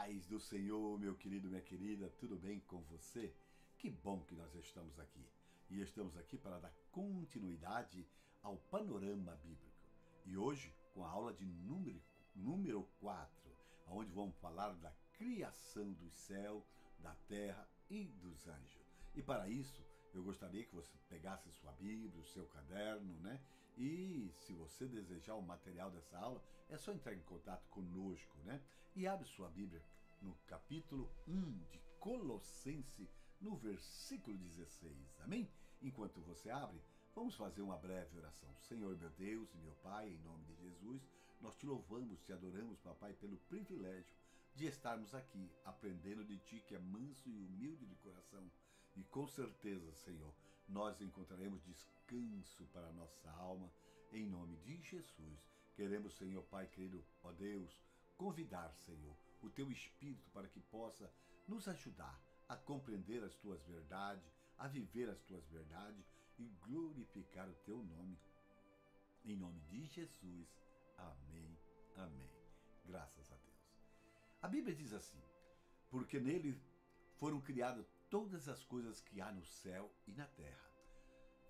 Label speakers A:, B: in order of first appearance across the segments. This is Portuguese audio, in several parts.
A: paz do Senhor, meu querido, minha querida, tudo bem com você? Que bom que nós estamos aqui. E estamos aqui para dar continuidade ao panorama bíblico. E hoje, com a aula de número 4, onde vamos falar da criação do céu, da terra e dos anjos. E para isso, eu gostaria que você pegasse sua Bíblia, o seu caderno, né? E se você desejar o material dessa aula, é só entrar em contato conosco, né? E abre sua Bíblia no capítulo 1 de Colossenses, no versículo 16. Amém? Enquanto você abre, vamos fazer uma breve oração. Senhor, meu Deus e meu Pai, em nome de Jesus, nós te louvamos, te adoramos, papai, pelo privilégio de estarmos aqui, aprendendo de ti, que é manso e humilde de coração. E com certeza, Senhor, nós encontraremos descanso para a nossa alma, em nome de Jesus. Queremos, Senhor, Pai querido, ó Deus, convidar, Senhor, o teu Espírito para que possa nos ajudar a compreender as tuas verdades, a viver as tuas verdades e glorificar o teu nome. Em nome de Jesus. Amém. Amém. Graças a Deus. A Bíblia diz assim: porque nele foram criadas todas as coisas que há no céu e na terra,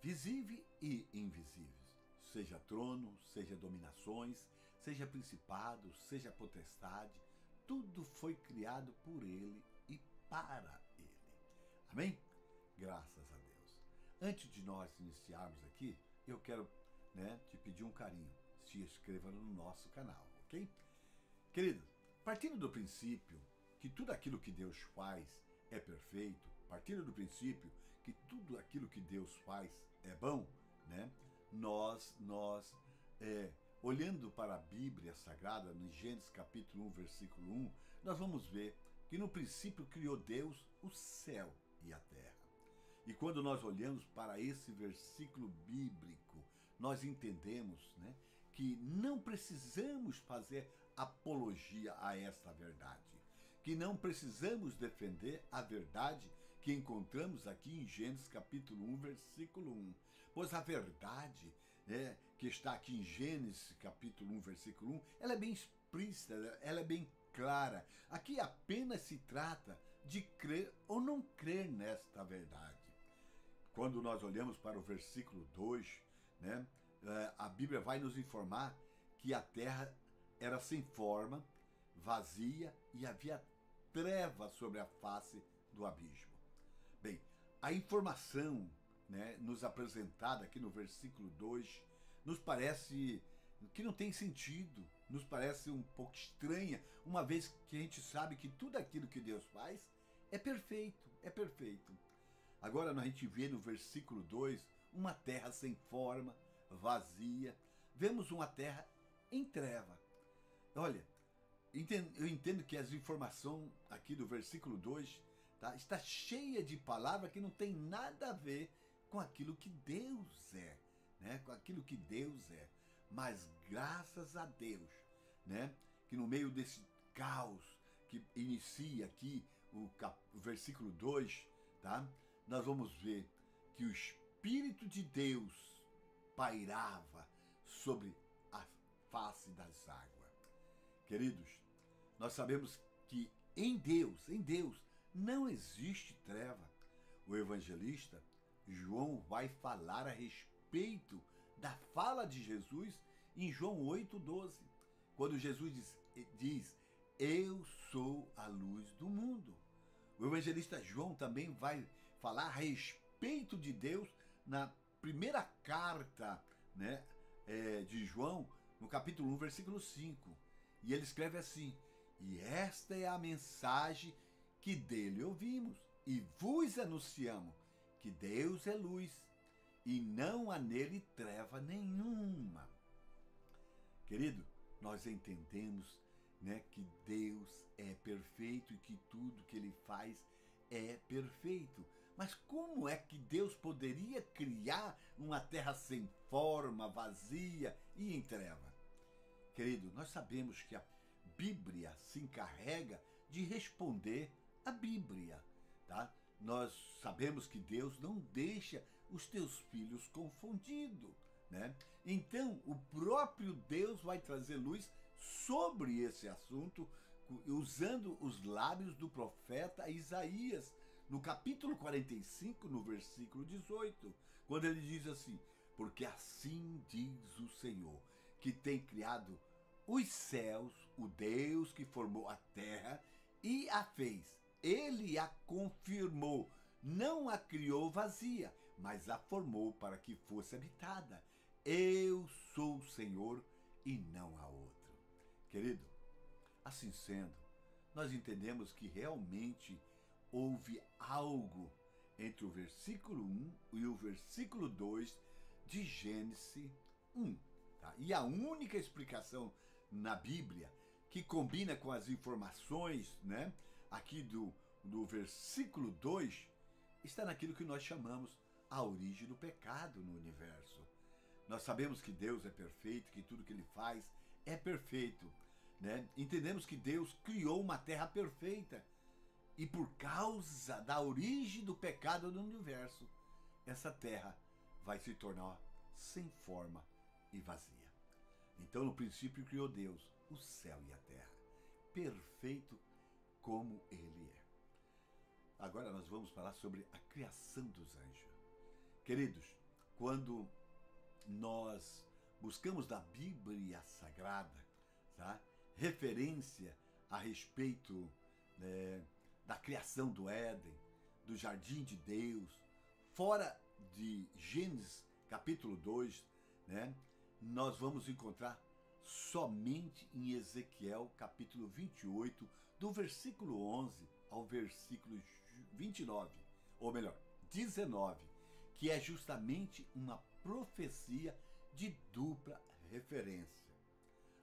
A: visíveis e invisíveis, seja trono, seja dominações, seja principado, seja potestade, tudo foi criado por ele e para ele. Amém? Graças a Deus. Antes de nós iniciarmos aqui, eu quero te pedir um carinho. Se inscreva no nosso canal, ok? Querido, partindo do princípio que tudo aquilo que Deus faz é perfeito, partindo do princípio que tudo aquilo que Deus faz é bom, né? Nós olhando para a Bíblia Sagrada, no Gênesis capítulo 1, versículo 1, nós vamos ver que no princípio criou Deus o céu e a terra. E quando nós olhamos para esse versículo bíblico, nós entendemos, que não precisamos fazer apologia a esta verdade, que não precisamos defender a verdade que encontramos aqui em Gênesis capítulo 1, versículo 1. Pois a verdade que está aqui em Gênesis capítulo 1, versículo 1, ela é bem explícita, ela é bem clara. Aqui apenas se trata de crer ou não crer nesta verdade. Quando nós olhamos para o versículo 2, a Bíblia vai nos informar que a terra era sem forma, vazia e havia trevas sobre a face do abismo. Bem, a informação nos apresentada aqui no versículo 2 nos parece que não tem sentido, nos parece um pouco estranha, uma vez que a gente sabe que tudo aquilo que Deus faz é perfeito, é perfeito. Agora a gente vê no versículo 2 uma terra sem forma, vazia. Vemos uma terra em treva. Olha, eu entendo que as informações aqui do versículo 2 está cheia de palavras que não tem nada a ver com aquilo que Deus é, com aquilo que Deus é. Mas graças a Deus, que no meio desse caos que inicia aqui o versículo 2, nós vamos ver que o Espírito de Deus pairava sobre a face das águas. Queridos, nós sabemos que em Deus não existe treva. O evangelista João vai falar a respeito da fala de Jesus em João 8,12, quando Jesus diz: eu sou a luz do mundo. O evangelista João também vai falar a respeito de Deus na primeira carta de João, no capítulo 1, versículo 5. E ele escreve assim: e esta é a mensagem que dele ouvimos e vos anunciamos, que Deus é luz e não há nele treva nenhuma. Querido, nós entendemos que Deus é perfeito e que tudo que ele faz é perfeito. Mas como é que Deus poderia criar uma terra sem forma, vazia e em treva? Querido, nós sabemos que a Bíblia se encarrega de responder a Bíblia, Nós sabemos que Deus não deixa os teus filhos confundidos, Então, o próprio Deus vai trazer luz sobre esse assunto usando os lábios do profeta Isaías, no capítulo 45, no versículo 18, quando ele diz assim: porque assim diz o Senhor, que tem criado os céus, o Deus que formou a terra e a fez. Ele a confirmou, não a criou vazia, mas a formou para que fosse habitada. Eu sou o Senhor e não há outro. Querido, assim sendo, nós entendemos que realmente houve algo entre o versículo 1 e o versículo 2 de Gênesis 1. Tá? E a única explicação na Bíblia que combina com as informações, né, aqui do versículo 2 está naquilo que nós chamamos a origem do pecado no universo. Nós sabemos que Deus é perfeito, que tudo que ele faz é perfeito, né? Entendemos que Deus criou uma terra perfeita e por causa da origem do pecado no universo, essa terra vai se tornar sem forma e vazia. Então, no princípio, criou Deus o céu e a terra, perfeito como ele é. Agora nós vamos falar sobre a criação dos anjos. Queridos, quando nós buscamos da Bíblia Sagrada, tá, referência a respeito da criação do Éden, do jardim de Deus, fora de Gênesis capítulo 2, né, nós vamos encontrar somente em Ezequiel capítulo 28, do versículo 11 ao versículo 29, ou melhor, 19, que é justamente uma profecia de dupla referência.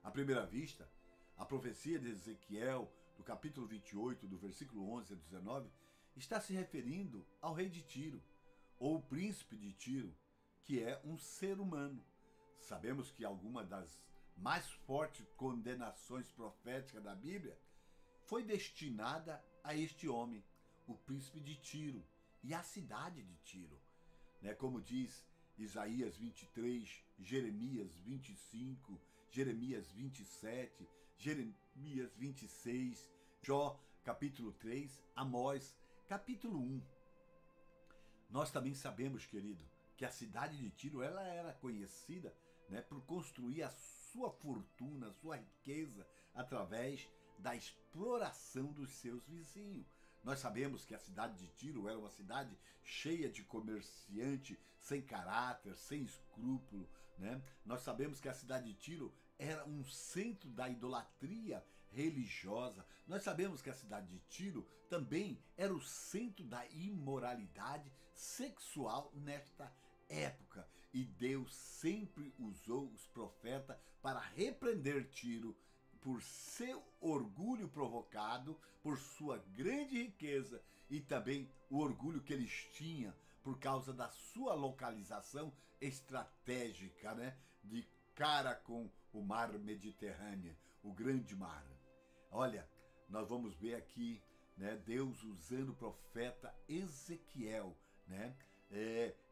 A: À primeira vista, a profecia de Ezequiel, do capítulo 28, do versículo 11 a 19, está se referindo ao rei de Tiro, ou o príncipe de Tiro, que é um ser humano. Sabemos que alguma das mais fortes condenações proféticas da Bíblia foi destinada a este homem, o príncipe de Tiro, e a cidade de Tiro. Como diz Isaías 23, Jeremias 25, Jeremias 27, Jeremias 26, Jó capítulo 3, Amós capítulo 1. Nós também sabemos, querido, que a cidade de Tiro ela era conhecida, por construir a sua fortuna, a sua riqueza através da exploração dos seus vizinhos. Nós sabemos que a cidade de Tiro era uma cidade cheia de comerciante sem caráter, sem escrúpulo, Nós sabemos que a cidade de Tiro era um centro da idolatria religiosa. Nós sabemos que a cidade de Tiro também era o centro da imoralidade sexual nesta época. E Deus sempre usou os profetas para repreender Tiro por seu orgulho provocado, por sua grande riqueza e também o orgulho que eles tinham por causa da sua localização estratégica, de cara com o mar Mediterrâneo, o grande mar. Olha, nós vamos ver aqui, Deus usando o profeta Ezequiel,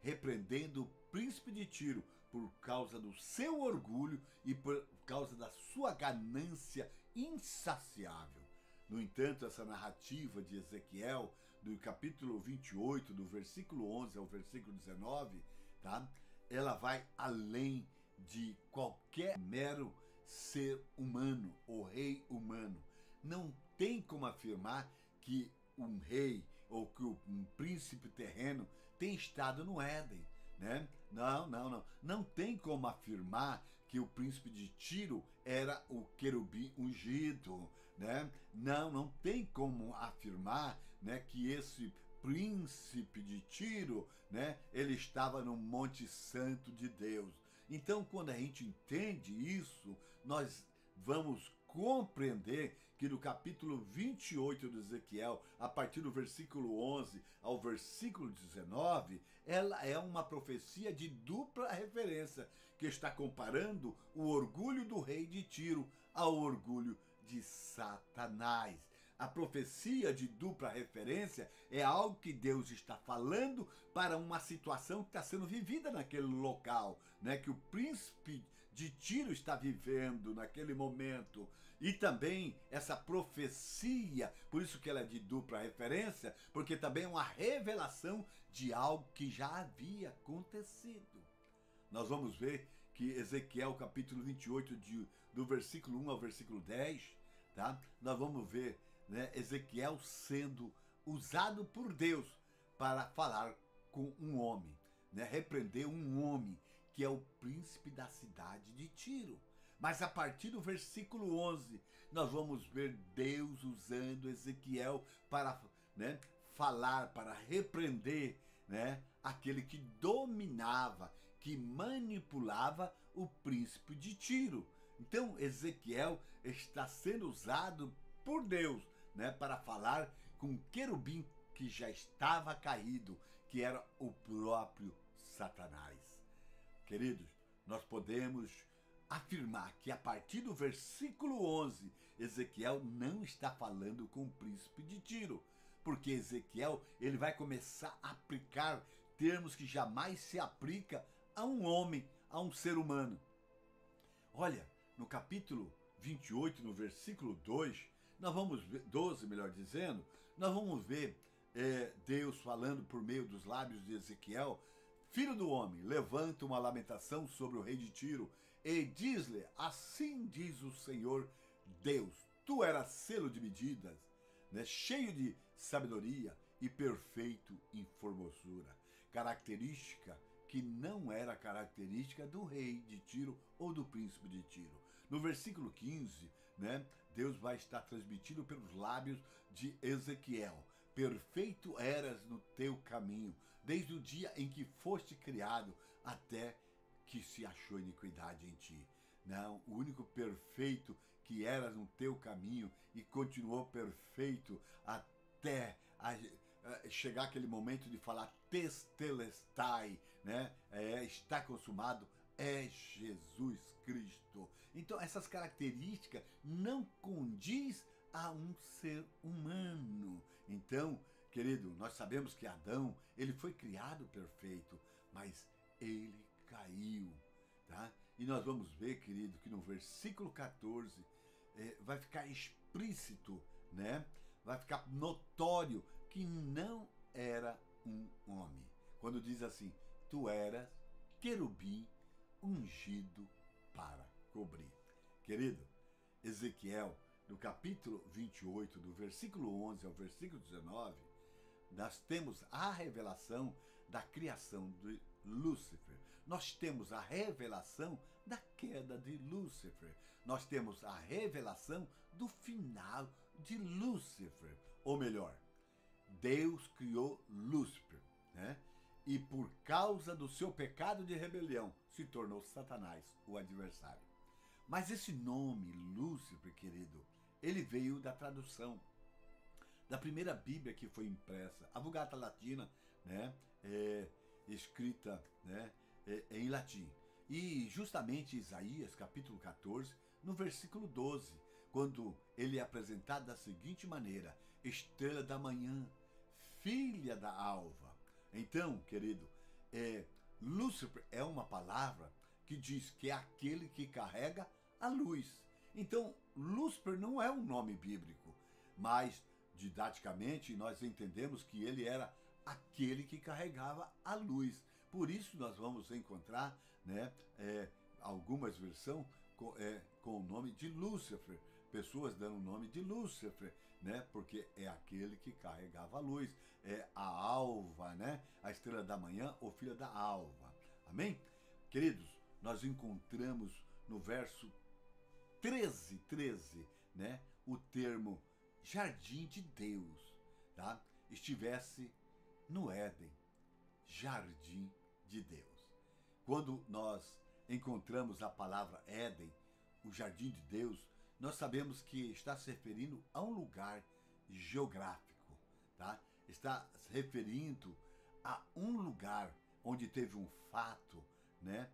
A: repreendendo o príncipe de Tiro por causa do seu orgulho e por causa da sua ganância insaciável. No entanto, essa narrativa de Ezequiel, do capítulo 28, do versículo 11 ao versículo 19, tá? Ela vai além de qualquer mero ser humano ou rei humano. Não tem como afirmar que um rei ou que um príncipe terreno tem estado no Éden, Não tem como afirmar que o príncipe de Tiro era o querubim ungido, Não tem como afirmar, que esse príncipe de Tiro, ele estava no Monte Santo de Deus. Então, quando a gente entende isso, nós vamos compreender que no capítulo 28 de Ezequiel, a partir do versículo 11 ao versículo 19, ela é uma profecia de dupla referência, que está comparando o orgulho do rei de Tiro ao orgulho de Satanás. A profecia de dupla referência é algo que Deus está falando para uma situação que está sendo vivida naquele local, Que o príncipe de Tiro está vivendo naquele momento. E também essa profecia, por isso que ela é de dupla referência, porque também é uma revelação de algo que já havia acontecido. Nós vamos ver que Ezequiel capítulo 28, do versículo 1 ao versículo 10, tá? Nós vamos ver, né, Ezequiel sendo usado por Deus para falar com um homem, né, repreender um homem que é o príncipe da cidade de Tiro. Mas a partir do versículo 11, nós vamos ver Deus usando Ezequiel para, né, falar, para repreender, né, aquele que dominava, que manipulava o príncipe de Tiro. Então Ezequiel está sendo usado por Deus, né, para falar com um querubim que já estava caído, que era o próprio Satanás. Queridos, nós podemos afirmar que a partir do versículo 11, Ezequiel não está falando com o príncipe de Tiro, porque Ezequiel ele vai começar a aplicar termos que jamais se aplica a um homem, a um ser humano. Olha, no capítulo 28, no versículo 2, nós vamos ver, 12, melhor dizendo, nós vamos ver Deus falando por meio dos lábios de Ezequiel: filho do homem, levanta uma lamentação sobre o rei de Tiro e diz-lhe: assim diz o Senhor Deus, tu eras selo de medidas, né, cheio de sabedoria e perfeito em formosura, característica que não era característica do rei de Tiro ou do príncipe de Tiro. No versículo 15, né, Deus vai estar transmitindo pelos lábios de Ezequiel: perfeito eras no teu caminho, desde o dia em que foste criado até que se achou iniquidade em ti. Não, o único perfeito que eras no teu caminho e continuou perfeito até chegar aquele momento de falar testelestai, né? Está consumado, é Jesus Cristo. Então essas características não condiz a um ser humano. Então, querido, nós sabemos que Adão, ele foi criado perfeito, mas ele caiu, tá? E nós vamos ver, querido, que no versículo 14 vai ficar explícito, né? Vai ficar notório que não era um homem. Quando diz assim: tu eras querubim ungido para cobrir. Querido, Ezequiel, no capítulo 28, do versículo 11 ao versículo 19, nós temos a revelação da criação de Lúcifer. Nós temos a revelação da queda de Lúcifer. Nós temos a revelação do final de Lúcifer. Ou melhor, Deus criou Lúcifer, né? E por causa do seu pecado de rebelião, se tornou Satanás, o adversário. Mas esse nome, Lúcifer, querido, ele veio da tradução da primeira Bíblia que foi impressa, a Vulgata Latina, né, escrita, né, em latim. E justamente Isaías, capítulo 14, no versículo 12, quando ele é apresentado da seguinte maneira: estrela da manhã, filha da alva. Então, querido, Lúcifer é uma palavra que diz que é aquele que carrega a luz. Então, Lúcifer não é um nome bíblico, mas didaticamente nós entendemos que ele era aquele que carregava a luz. Por isso nós vamos encontrar, né, algumas versões com o nome de Lúcifer, pessoas dando o nome de Lúcifer, né, porque é aquele que carregava a luz, é a alva, né, a estrela da manhã ou filha da alva. Amém? Queridos, nós encontramos no verso 13, né, o termo jardim de Deus, tá? Estivesse no Éden, jardim de Deus. Quando nós encontramos a palavra Éden, o jardim de Deus, nós sabemos que está se referindo a um lugar geográfico, tá? Está se referindo a um lugar onde teve um fato, né,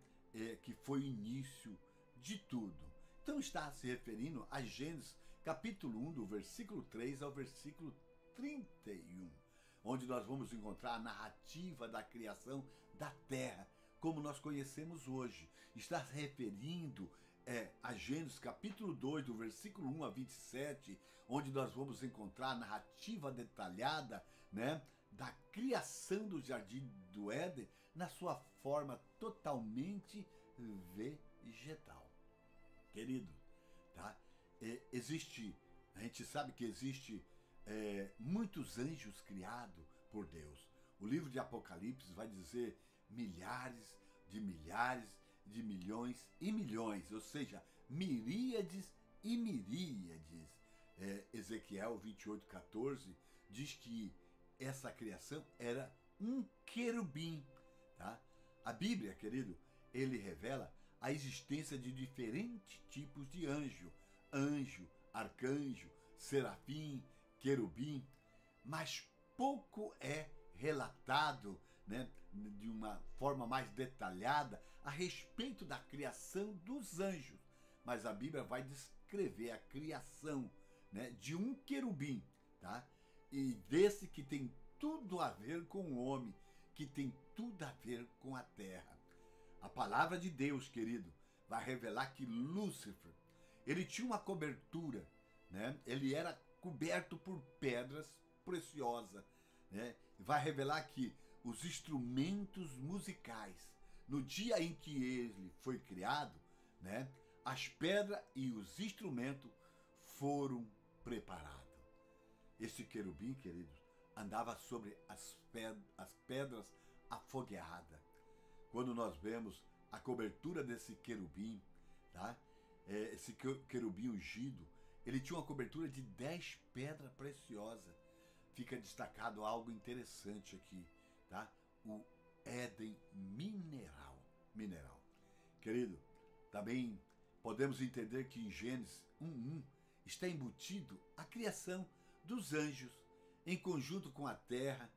A: que foi o início de tudo. Então está se referindo a Gênesis capítulo 1, do versículo 3 ao versículo 31, onde nós vamos encontrar a narrativa da criação da terra, como nós conhecemos hoje. Está se referindo a Gênesis capítulo 2, do versículo 1 a 27, onde nós vamos encontrar a narrativa detalhada, né, da criação do Jardim do Éden na sua forma totalmente vegetal. Querido, tá? A gente sabe que existe muitos anjos criados por Deus. O livro de Apocalipse vai dizer milhares, de milhões e milhões, ou seja, miríades e miríades. Ezequiel 28:14 diz que essa criação era um querubim, tá? A Bíblia, querido, ele revela a existência de diferentes tipos de anjo, arcanjo, serafim, querubim, mas pouco é relatado, né, de uma forma mais detalhada a respeito da criação dos anjos. Mas a Bíblia vai descrever a criação, né, de um querubim, tá? E desse que tem tudo a ver com o homem, que tem tudo a ver com a terra. A palavra de Deus, querido, vai revelar que Lúcifer, ele tinha uma cobertura, né? Ele era coberto por pedras preciosas, né? Vai revelar que os instrumentos musicais, no dia em que ele foi criado, né, as pedras e os instrumentos foram preparados. Esse querubim, queridos, andava sobre as pedras afogueadas. Quando nós vemos a cobertura desse querubim, tá? Esse querubim ungido, ele tinha uma cobertura de 10 pedras preciosas. Fica destacado algo interessante aqui, tá? O Éden mineral. Querido, também podemos entender que em Gênesis 1:1 está embutido a criação dos anjos, em conjunto com a terra,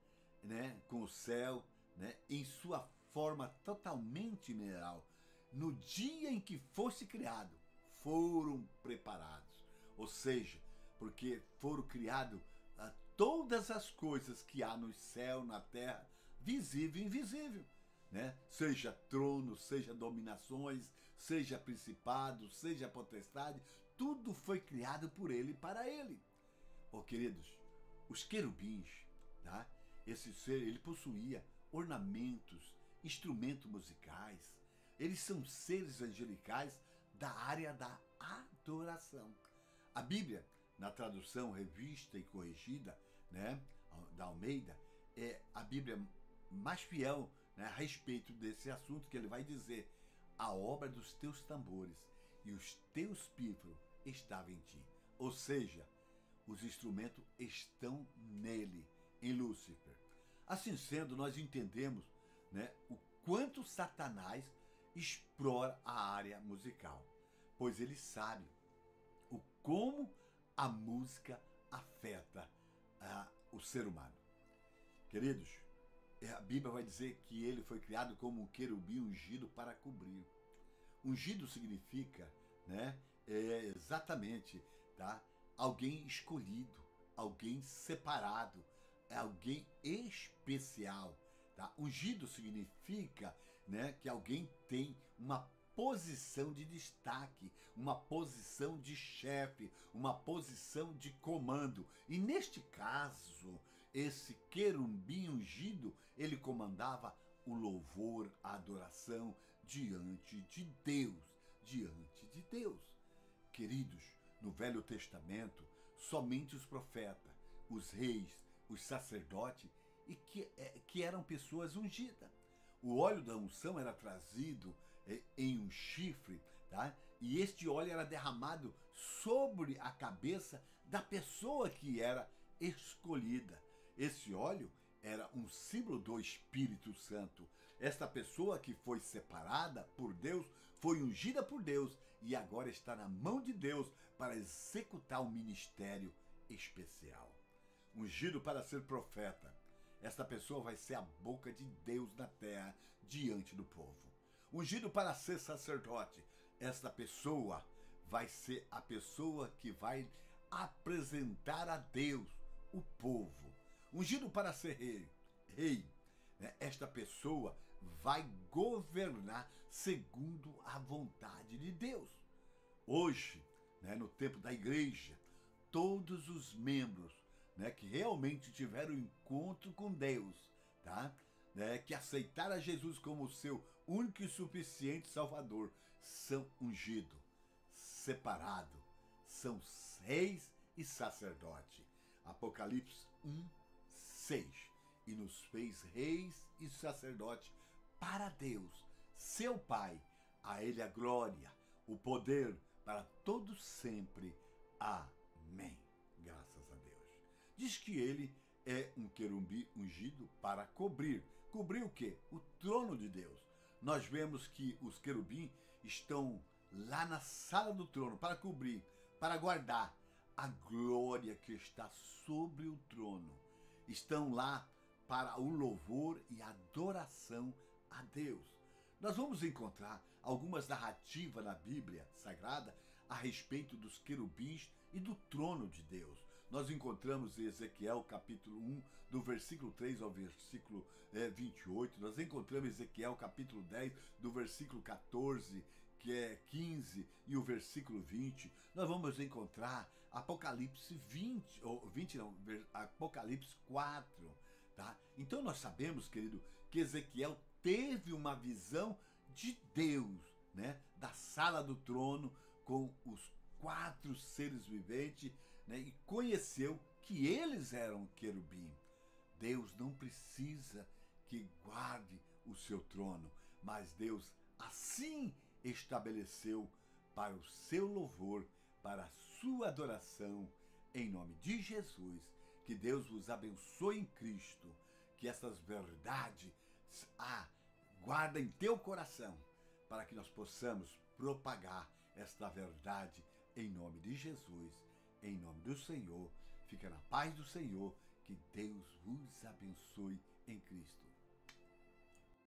A: né, com o céu, né, em sua forma totalmente mineral. No dia em que fosse criado, foram preparados. Ou seja, porque foram criados todas as coisas que há no céu, na terra, visível e invisível, né? Seja trono, seja dominações, seja principado, seja potestade, tudo foi criado por ele e para ele. Queridos, os querubins, tá? Esse ser, ele possuía ornamentos, instrumentos musicais. Eles são seres angelicais da área da adoração. A Bíblia, na tradução revista e corrigida, né, da Almeida, é a Bíblia mais fiel, né, a respeito desse assunto, que ele vai dizer: a obra dos teus tambores e os teus pífaros estava em ti. Ou seja, os instrumentos estão nele, em Lúcifer. Assim sendo, nós entendemos, né, o quanto Satanás explora a área musical, pois ele sabe como a música afeta o ser humano. Queridos, a Bíblia vai dizer que ele foi criado como um querubim ungido para cobrir. Ungido significa, né, exatamente, tá, alguém escolhido, alguém separado, alguém especial. Tá? Ungido significa, né, que alguém tem uma posição de destaque, uma posição de chefe, uma posição de comando. E neste caso, esse querubim ungido, ele comandava o louvor, a adoração diante de Deus, Queridos, no Velho Testamento, somente os profetas, os reis, os sacerdotes, e que eram pessoas ungidas. O óleo da unção era trazido em um chifre, tá? E este óleo era derramado sobre a cabeça da pessoa que era escolhida. Esse óleo era um símbolo do Espírito Santo. Esta pessoa que foi separada por Deus, foi ungida por Deus e agora está na mão de Deus para executar um ministério especial. Ungido para ser profeta. Esta pessoa vai ser a boca de Deus na terra diante do povo. Ungido para ser sacerdote. Esta pessoa vai ser a pessoa que vai apresentar a Deus o povo. Ungido para ser rei, né? Esta pessoa vai governar segundo a vontade de Deus. Hoje, né, no tempo da igreja, todos os membros, né, que realmente tiveram encontro com Deus, tá? Né, que aceitaram a Jesus como seu único e suficiente Salvador, são ungidos, separados, são reis e sacerdote. Apocalipse 1:6. E nos fez reis e sacerdote para Deus, seu Pai. A Ele a glória, o poder para todos sempre. Amém. Graças a Deus. Diz que ele é um querubim ungido para cobrir. Cobrir o quê? O trono de Deus. Nós vemos que os querubins estão lá na sala do trono para cobrir, para guardar a glória que está sobre o trono. Estão lá para o louvor e adoração a Deus. Nós vamos encontrar algumas narrativas na Bíblia Sagrada a respeito dos querubins e do trono de Deus. Nós encontramos em Ezequiel capítulo 1, do versículo 3 ao versículo 28. Nós encontramos Ezequiel capítulo 10, do versículo 14, que é 15, e o versículo 20. Nós vamos encontrar Apocalipse 20, ou 20 não, Apocalipse 4. Tá? Então nós sabemos, querido, que Ezequiel teve uma visão de Deus, né? Da sala do trono com os 4 seres viventes, né? E conheceu que eles eram querubim. Deus não precisa que guarde o seu trono, mas Deus assim estabeleceu para o seu louvor, para a sua adoração, em nome de Jesus. Que Deus vos abençoe em Cristo, que essas verdades guardem em teu coração, para que nós possamos propagar esta verdade em nome de Jesus, em nome do Senhor. Fica na paz do Senhor, que Deus vos abençoe em Cristo.